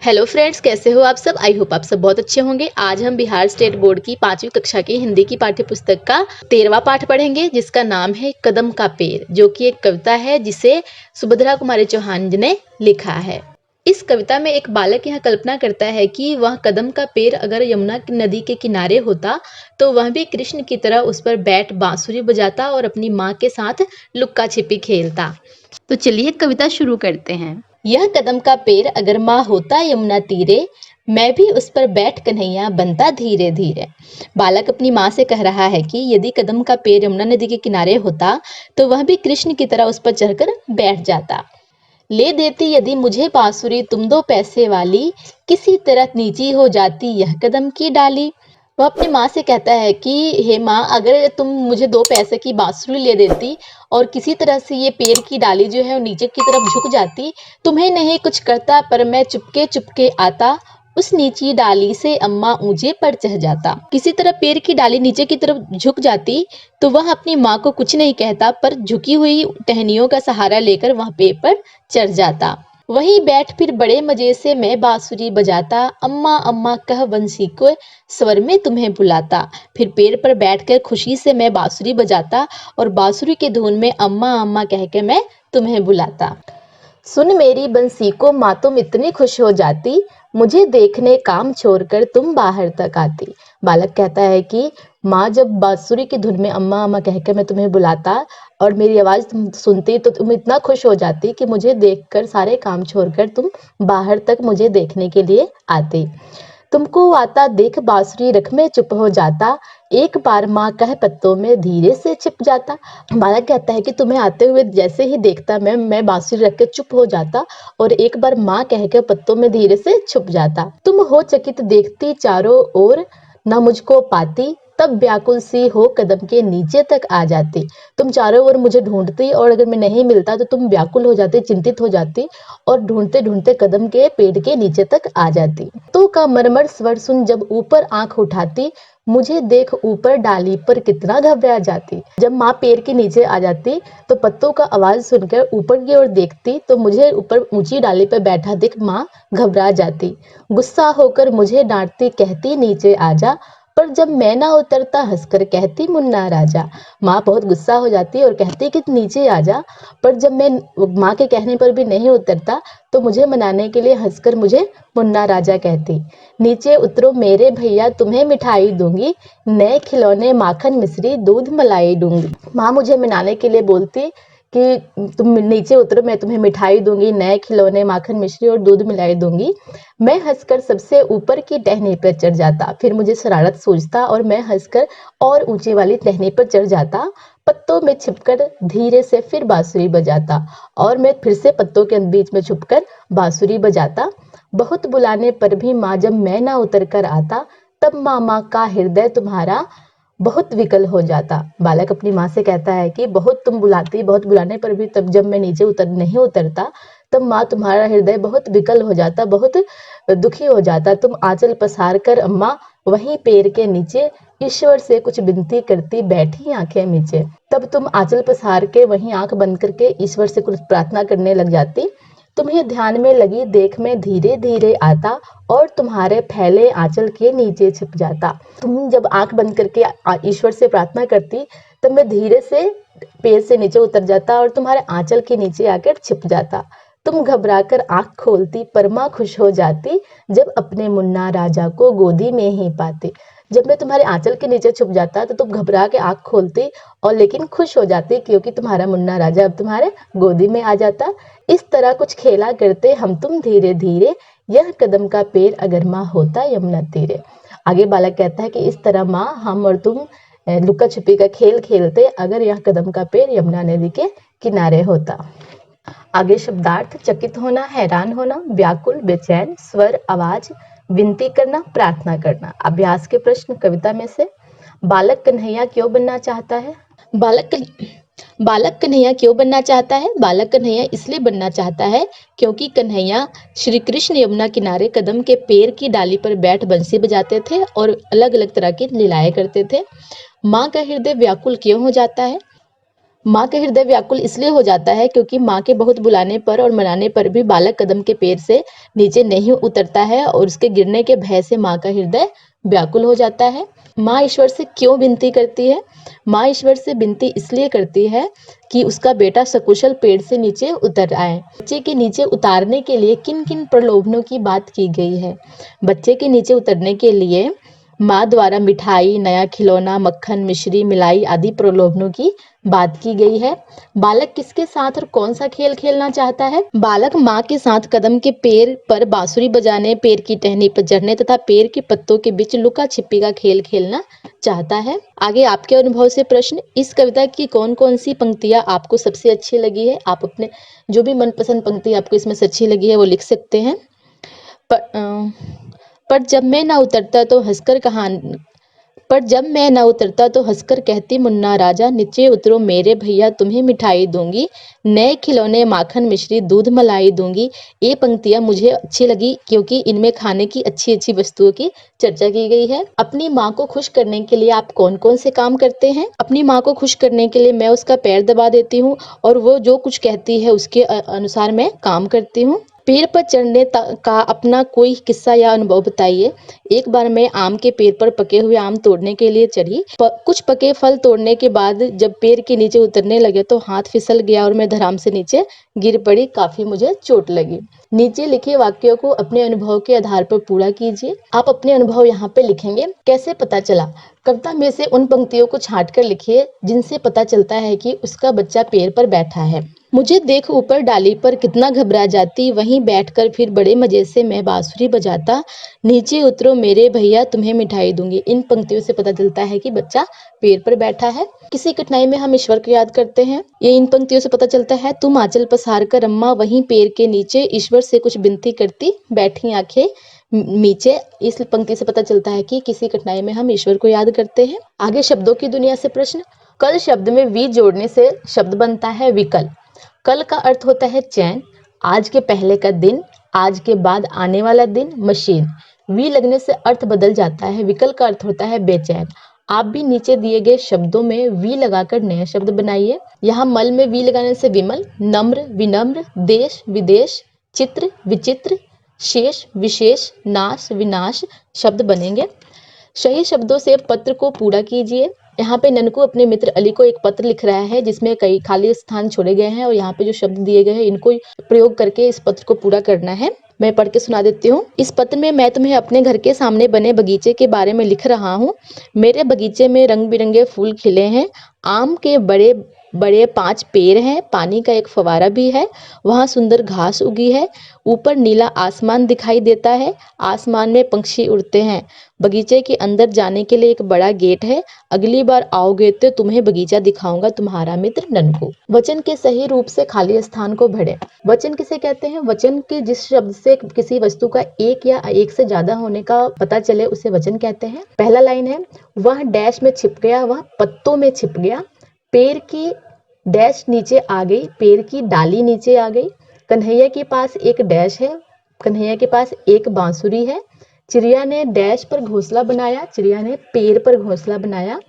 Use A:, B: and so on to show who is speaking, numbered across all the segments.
A: Hello friends, कैसे हो आप सब। आई होप आप सब बहुत अच्छे होंगे। आज हम बिहार स्टेट बोर्ड की 5वीं कक्षा की हिंदी की पाठ्य पुस्तक का 13वां पाठ पढ़ेंगे, जिसका नाम है कदम का पेड़, जो कि एक कविता है जिसे सुभद्रा कुमारी चौहान जी ने लिखा है। इस कविता में एक बालक यह कल्पना करता है कि वह कदम का पेड़ अगर यमुना नदी के किनारे होता तो वह भी कृष्ण की तरह उस पर बैठ बांसुरी बजाता और अपनी माँ के साथ लुक्का छिपी खेलता। तो चलिए कविता शुरू करते हैं। यह कदम का पेड़ अगर माँ होता यमुना तीरे, मैं भी उस पर बैठ कन्हैया बनता धीरे धीरे। बालक अपनी माँ से कह रहा है कि यदि कदम का पेड़ यमुना नदी के किनारे होता तो वह भी कृष्ण की तरह उस पर चढ़कर बैठ जाता। ले देती यदि मुझे बांसुरी तुम 2 पैसे वाली, किसी तरह नीची हो जाती यह कदम की डाली। वह अपनी माँ से कहता है कि हे माँ, अगर तुम मुझे 2 पैसे की बांसुरी ले देती और किसी तरह से ये पेड़ की डाली जो है वो नीचे की तरफ झुक जाती, तुम्हें नहीं कुछ करता पर मैं चुपके चुपके आता, उस नीची डाली से अम्मा ऊंचे पर चढ़ जाता। किसी तरह पेड़ की डाली नीचे की तरफ झुक जाती तो वह अपनी माँ को कुछ नहीं कहता, पर झुकी हुई टहनियों का सहारा लेकर वह पेड़ पर चढ़ जाता। वहीं बैठ फिर बड़े मजे से मैं बांसुरी बजाता, अम्मा अम्मा कह बंसी को स्वर में तुम्हें बुलाता। फिर पेड़ पर बैठकर खुशी से मैं बांसुरी बजाता और बांसुरी की धुन में अम्मा अम्मा कह के मैं तुम्हें बुलाता। सुन मेरी बंसी को माँ तुम इतनी खुश हो जाती, मुझे देखने काम छोड़कर तुम बाहर तक आती। बालक कहता है कि माँ जब बांसुरी की धुन में अम्मा अम्मा कह के मैं तुम्हें बुलाता और मेरी आवाज़ तुम सुनती तो तुम इतना खुश हो जाती कि मुझे देखकर सारे काम छोड़कर तुम बाहर तक मुझे देखने के लिए आती। तुमको आता देख बांसुरी रख में चुप हो जाता, एक बार माँ कह पत्तों में धीरे से छिप जाता। बालक कहता है कि तुम्हें आते हुए जैसे ही देखता मैं बांसुरी रख के चुप हो जाता और एक बार माँ कह के पत्तों में धीरे से छुप जाता। तुम हो चकित देखती चारों ओर, न मुझको पाती, तब व्याकुल सी हो कदम के नीचे तक आ जाती। तुम चारों ओर मुझे ढूंढती और अगर मैं नहीं मिलता तो तुम व्याकुल हो जाती, चिंतित हो जाती और ढूंढते ढूंढते कदम के पेड़ के नीचे तक आ जाती। तो का मरमर स्वर सुन जब ऊपर आंख उठाती, मुझे देख ऊपर डाली पर कितना घबरा जाती। जब माँ पेड़ के नीचे आ जाती तो पत्तों का आवाज सुनकर ऊपर की ओर देखती तो मुझे ऊपर ऊंची डाली पर बैठा देख माँ घबरा जाती। गुस्सा होकर मुझे डांटती, कहती नीचे आजा, पर जब मैं ना उतरता हंसकर कहती मुन्ना राजा। माँ बहुत गुस्सा हो जाती और कहती कि नीचे आजा, पर जब मैं माँ के कहने पर भी नहीं उतरता तो मुझे मनाने के लिए हंसकर मुझे मुन्ना राजा कहती। नीचे उतरो मेरे भैया तुम्हें मिठाई दूंगी, नए खिलौने माखन मिश्री दूध मलाई दूंगी। माँ मुझे मनाने के लिए बोलती कि तुम नीचे उतरो, मैं तुम्हें मिठाई दूंगी, नए खिलौने माखन मिश्री और दूध मिलाई दूंगी। मैं हंसकर सबसे ऊपर की टहनी पर चढ़ जाता, फिर मुझे शरारत सूझता और मैं हंसकर और ऊंची वाली टहनी पर चढ़ जाता। पत्तों में छिपकर धीरे से फिर बांसुरी बजाता और मैं फिर से पत्तों के बीच में छुपकर बांसुरी बजाता। बहुत बुलाने पर भी माँ जब मैं ना उतर कर आता, तब मामा का हृदय तुम्हारा बहुत विकल हो जाता। बालक अपनी माँ से कहता है कि बहुत तुम बुलाती, बहुत बुलाने पर भी तब जब मैं नीचे नहीं उतरता तब माँ तुम्हारा हृदय बहुत विकल हो जाता, बहुत दुखी हो जाता। तुम आंचल पसार कर अम्मा वहीं पेड़ के नीचे ईश्वर से कुछ विनती करती बैठी आंखें नीचे। तब तुम आंचल पसार के वहीं आंख बंद करके ईश्वर से कुछ प्रार्थना करने लग जाती। तुम्हें ध्यान में लगी देख में धीरे धीरे आता और तुम्हारे फैले आंचल के नीचे छिप जाता। तुम जब आंख बंद करके ईश्वर से प्रार्थना करती तब मैं धीरे से पेड़ से नीचे उतर जाता और तुम्हारे आंचल के नीचे आकर छिप जाता। तुम घबराकर आंख खोलती पर माँ खुश हो जाती जब अपने मुन्ना राजा को गोदी में ही पाती। जब मैं तुम्हारे आंचल के नीचे छुप जाता तो तुम घबरा के आंख खोलती और लेकिन खुश हो जाती क्योंकि तुम्हारा मुन्ना राजा अब तुम्हारे गोदी में आ जाता। इस तरह कुछ खेला करते हम तुम धीरे धीरे, यह कदम का पेड़ अगर माँ होता यमुना तीरे। आगे बालक कहता है कि इस तरह माँ हम और तुम लुका छुपी का खेल खेलते अगर यह कदम का पेड़ यमुना नदी के किनारे होता। आगे शब्दार्थ चकित होना, हैरान होना, व्याकुल, बेचैन, स्वर, आवाज, विनती करना, प्रार्थना करना। अभ्यास के प्रश्न कविता में से। बालक कन्हैया क्यों बनना चाहता है? बालक कन्हैया क्यों बनना चाहता है? बालक कन्हैया इसलिए बनना चाहता है क्योंकि कन्हैया श्री कृष्ण यमुना किनारे कदम के पेड़ की डाली पर बैठ बंसी बजाते थे और अलग अलग तरह की लीलाएं करते थे। माँ का हृदय व्याकुल क्यों हो जाता है? माँ का हृदय व्याकुल इसलिए हो जाता है क्योंकि माँ के बहुत बुलाने पर और मनाने पर भी बालक कदम के पैर से नीचे नहीं उतरता है और उसके गिरने के भय से माँ का हृदय व्याकुल हो जाता है। माँ ईश्वर से क्यों विनती करती है? माँ ईश्वर से विनती इसलिए करती है कि उसका बेटा सकुशल पेड़ से नीचे उतर आए। बच्चे के नीचे उतारने के लिए किन किन प्रलोभनों की बात की गई है? बच्चे के नीचे उतरने के लिए माँ द्वारा मिठाई, नया खिलौना, मक्खन, मिश्री, मिलाई आदि प्रलोभनों की बात की गई है। बालक किसके साथ और कौन सा खेल खेलना चाहता है? बालक माँ के साथ कदम के पेड़ पर बांसुरी बजाने, पेड़ की टहनी पर चढ़ने तथा पेड़ के पत्तों के बीच लुका छिपी का खेल खेलना चाहता है। आगे आपके अनुभव से प्रश्न, इस कविता की कौन कौन सी पंक्तियां आपको सबसे अच्छी लगी है? आप अपने जो भी मनपसंद पंक्ति आपको इसमें से अच्छी लगी है वो लिख सकते हैं। पर जब मैं ना उतरता तो हंसकर कहती मुन्ना राजा, नीचे उतरो मेरे भैया तुम्हें मिठाई दूंगी, नए खिलौने, माखन, मिश्री, दूध, मलाई दूंगी। ये पंक्तियां मुझे अच्छी लगी क्योंकि इनमें खाने की अच्छी अच्छी वस्तुओं की चर्चा की गई है। अपनी माँ को खुश करने के लिए आप कौन कौन से काम करते हैं? अपनी माँ को खुश करने के लिए मैं उसका पैर दबा देती हूँ और वो जो कुछ कहती है उसके अनुसार मैं काम करती हूँ। पेड़ पर चढ़ने का अपना कोई किस्सा या अनुभव बताइए। एक बार मैं आम के पेड़ पर पके हुए आम तोड़ने के लिए चढ़ी। कुछ पके फल तोड़ने के बाद जब पेड़ के नीचे उतरने लगे तो हाथ फिसल गया और मैं धड़ाम से नीचे गिर पड़ी। काफी मुझे चोट लगी। नीचे लिखे वाक्यों को अपने अनुभव के आधार पर पूरा कीजिए। आप अपने अनुभव यहाँ पे लिखेंगे। कैसे पता चला? कविता में से उन पंक्तियों को छांट कर लिखिए जिनसे पता चलता है कि उसका बच्चा पेड़ पर बैठा है। मुझे देख ऊपर डाली पर कितना घबरा जाती, वहीं बैठकर फिर बड़े मजे से मैं बांसुरी बजाता, नीचे उतरो मेरे भैया तुम्हें मिठाई दूंगी। इन पंक्तियों से पता चलता है कि बच्चा पेड़ पर बैठा है। किसी कठिनाई में हम ईश्वर को याद करते हैं, ये इन पंक्तियों से पता चलता है। तुम आंचल पसार कर अम्मा वहीं पेड़ के नीचे ईश्वर से कुछ विनती करती बैठी आंखें नीचे। इस पंक्ति से पता चलता है कि किसी कठिनाई में हम ईश्वर को याद करते हैं। आगे शब्दों की दुनिया से प्रश्न, कल शब्द में वी जोड़ने से शब्द बनता है विकल। कल का अर्थ होता है चैन, आज के पहले का दिन, आज के बाद आने वाला दिन, मशीन। वी लगने से अर्थ बदल जाता है। विकल का अर्थ होता है बेचैन। आप भी नीचे दिए गए शब्दों में वी लगाकर नए शब्द बनाइए। यहाँ मल में वी लगाने से विमल, नम्र, विनम्र, देश, विदेश, चित्र, विचित्र, शेष, विशेष, नाश, विनाश शब्द बनेंगे। सही शब्दों से पत्र को पूरा कीजिए। यहाँ पे ननकू अपने मित्र अली को एक पत्र लिख रहा है जिसमें कई खाली स्थान छोड़े गए हैं और यहाँ पे जो शब्द दिए गए हैं इनको प्रयोग करके इस पत्र को पूरा करना है। मैं पढ़ के सुना देती हूँ। इस पत्र में मैं तुम्हें अपने घर के सामने बने बगीचे के बारे में लिख रहा हूँ। मेरे बगीचे में रंग बिरंगे फूल खिले हैं, आम के बड़े बड़े 5 पेड़ हैं, पानी का एक फवारा भी है, वहाँ सुंदर घास उगी है, ऊपर नीला आसमान दिखाई देता है, आसमान में पंछी उड़ते हैं। बगीचे के अंदर जाने के लिए एक बड़ा गेट है। अगली बार आओगे तो तुम्हें बगीचा दिखाऊंगा, तुम्हारा मित्र ननकू। वचन के सही रूप से खाली स्थान को भरें। वचन किसे कहते हैं? वचन के जिस शब्द से किसी वस्तु का एक या एक से ज्यादा होने का पता चले उसे वचन कहते हैं। पहला लाइन है, वह डैश में छिप गया, वह पत्तों में छिप गया। पेड़ की डैश नीचे आ गई, पेड़ की डाली नीचे आ गई। कन्हैया के पास एक डैश है, कन्हैया के पास एक बांसुरी है। चिड़िया ने डैश पर घोंसला बनाया, चिड़िया ने पेड़ पर घोंसला बनाया।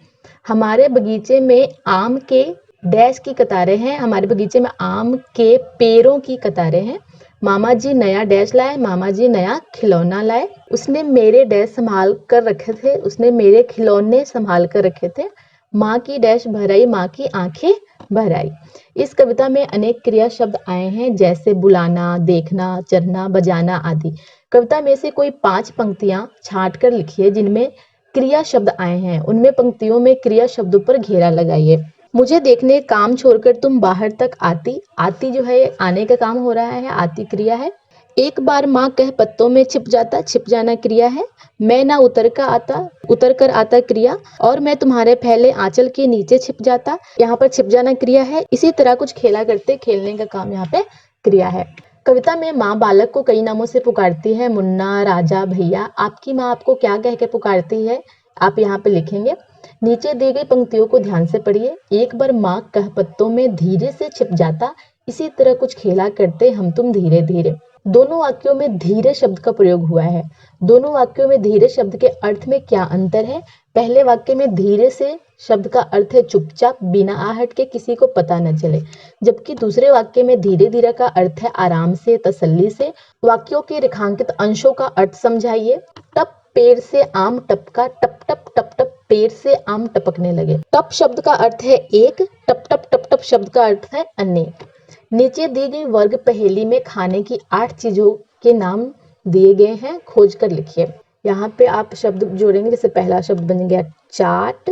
A: हमारे बगीचे में आम के डैश की कतारें हैं, हमारे बगीचे में आम के पेड़ों की कतारें हैं। मामा जी नया डैश लाए, मामा जी नया खिलौना लाए। उसने मेरे डैश संभाल कर रखे थे, उसने मेरे खिलौने संभाल कर रखे थे। माँ की डैश भर आई, माँ की आंखें भर आई। इस कविता में अनेक क्रिया शब्द आए हैं जैसे बुलाना, देखना, चढ़ना, बजाना आदि। कविता में से कोई 5 पंक्तियां छांट कर लिखिए जिनमें क्रिया शब्द आए हैं। उनमें पंक्तियों में क्रिया शब्दों पर घेरा लगाइए। मुझे देखने काम छोड़कर तुम बाहर तक आती। आती जो है आने का काम हो रहा है, आती क्रिया है। एक बार माँ कह पत्तों में छिप जाता, छिप जाना क्रिया है। मैं ना उतर कर आता क्रिया। और मैं तुम्हारे फैले आंचल के नीचे छिप जाता, यहाँ पर छिप जाना क्रिया है। इसी तरह कुछ खेला करते, खेलने का काम यहाँ पे क्रिया है। कविता में माँ बालक को कई नामों से पुकारती है, मुन्ना, राजा, भैया। आपकी माँ आपको क्या कह के पुकारती है आप यहाँ पे लिखेंगे। नीचे दी गई पंक्तियों को ध्यान से पढ़िए। एक बार माँ कह पत्तों में धीरे से छिप जाता, इसी तरह कुछ खेला करते हम तुम धीरे धीरे। दोनों वाक्यों में धीरे शब्द का प्रयोग हुआ है। दोनों वाक्यों में धीरे शब्द के अर्थ में क्या अंतर है? पहले वाक्य में धीरे से शब्द का अर्थ है चुपचाप, बिना आहट के, किसी को पता न चले, जबकि दूसरे वाक्य में धीरे धीरे का अर्थ है आराम से, तसल्ली से। वाक्यों के रेखांकित अंशों का अर्थ समझाइए। टप पेड़ से आम टपका, टप टप टप टप पेड़ से आम टपकने लगे। टप शब्द का अर्थ है एक, टप टप टप टप शब्द का अर्थ है अनेक। नीचे दी गई वर्ग पहेली में खाने की 8 चीजों के नाम दिए गए हैं, खोज कर लिखिए। यहाँ पे आप शब्द जोड़ेंगे, जैसे पहला शब्द बन गया चाट,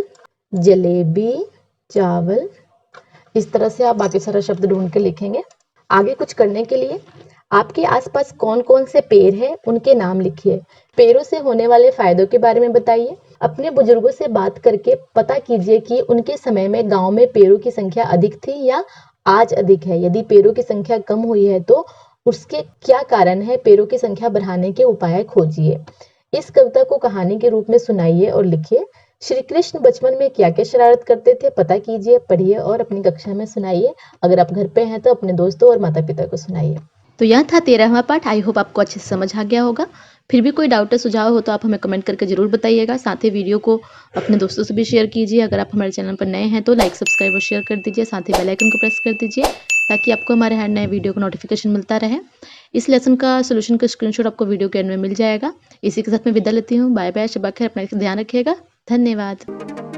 A: जलेबी, चावल। इस तरह से आप बाकी सारा शब्द ढूंढ के लिखेंगे। आगे कुछ करने के लिए आपके आसपास कौन कौन से पेड़ हैं, उनके नाम लिखिए। पेड़ों से होने वाले फायदों के बारे में बताइए। अपने बुजुर्गों से बात करके पता कीजिए कि उनके समय में गांव में पेड़ों की संख्या अधिक थी या आज अधिक है। यदि पेड़ों की संख्या कम हुई है तो उसके क्या कारण है, पेड़ों की संख्या बढ़ाने के उपाय खोजिए। इस कविता को कहानी के रूप में सुनाइए और लिखिए। श्री कृष्ण बचपन में क्या क्या शरारत करते थे, पता कीजिए, पढ़िए और अपनी कक्षा में सुनाइए। अगर आप घर पे हैं तो अपने दोस्तों और माता पिता को सुनाइए। तो यह था 13वां पाठ। आई होप आपको अच्छे से समझ आ गया होगा। फिर भी कोई डाउट या सुझाव हो तो आप हमें कमेंट करके जरूर बताइएगा। साथ ही वीडियो को अपने दोस्तों से भी शेयर कीजिए। अगर आप हमारे चैनल पर नए हैं तो लाइक, सब्सक्राइब और शेयर कर दीजिए। साथ ही बेल आइकन को प्रेस कर दीजिए ताकि आपको हमारे हर नए वीडियो का नोटिफिकेशन मिलता रहे। इस लेसन का सोल्यूशन का स्क्रीनशॉट आपको वीडियो के एंड में मिल जाएगा। इसी के साथ मैं विदा लेती हूँ। बाय बाय, शब्बा खैर, अपना ध्यान रखिएगा। धन्यवाद।